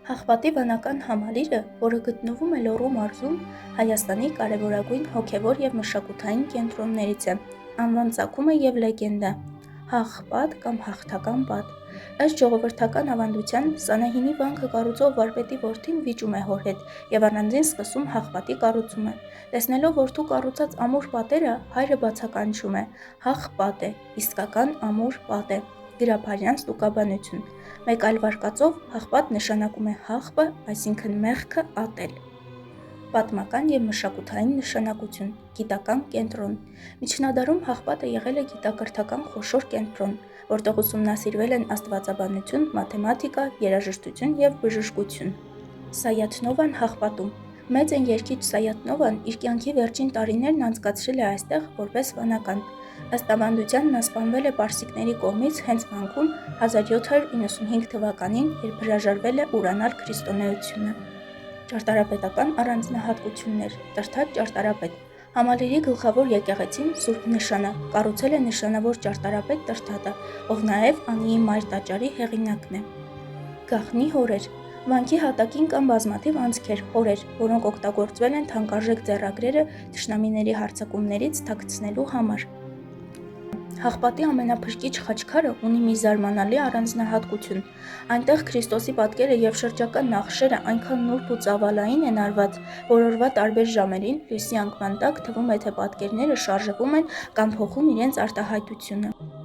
Հաղպատի վանական համալիրը, որը գտնվում է Լոռու մարզում, Հայաստանի կարևորագույն հոգևոր և մշակութային կենտրոններից է, անվան ծագում է և լեգենդա՝ Հաղպատ կամ հաղթական պատ։ Ըստ ժողովրդական ավանդության, Սանահինի վանքը կառուցող վարպետի որդին վիճում է հոր հետ և առանձին սկսում Հաղպատի կառուցումը։ Տեսնելով որդու կառուցած ամուր պատերը, հայրը բացականչում է՝ Հաղպատ է, իսկական ամուր պատ է։ Գրաբարյան ստուգաբանություն։ Մեկ այլ վարկածով, Հաղպատ նշանակում է հաղպը, այսինքն մեղքը ատել։ Պատմական և մշակութային նշանակություն։ Գիտական կենտրոն։ Միջնադարում Հաղպատը եղել է գիտակրթական խոշոր կենտրոն, որտեղ ուսումնասիրվել են աստվածաբանություն, մաթեմատիկա, երաժշտություն և բժշկություն։ Սայաթ-Նովան Հաղպատում։ Մեծ են երգիչ Սայաթ-Նովան իր կյանքի վերջին տարիներն անցկացրել է այստեղ որպես վանական։ Ըստ ավանդության նա սպանվել է պարսիկների կողմից հենց վանքում 1795 թվականին, երբ հրաժարվել է ուրանալ քրիստոնեությունը։ Ճարտարապետական առանձնահատկություններ։ Տրթած ճարտարապետ։ Համալիրի գլխավոր եկեղեցին Սուրբ Նշանը կառուցել է նշանավոր ճարտարապետ Տրթատը, ով նաև Անիի մայր տաճարի հեղինակն է։ Գաղտնի հորեր։ Վանքի հատակին կան բազմաթիվ անցքեր, հորեր, որոնք օգտագործվել են թանկարժեք ձեռագրերը թշնամիների հարձակումներից թաքցնելու համար։ Հաղպատի ամենափրկիչ խաչքարը ունի մի զարմանալի առանձնահատկություն։ Այնտեղ Քրիստոսի պատկերը և շրջակա նախշերը այնքան նուրբ ու ծավալային են արված, որ օրվա տարբեր ժամերին լույսի անկման տակ թվում է, թե պատկերները շարժվում են կամ փոխում իրենց արտահայտությունը։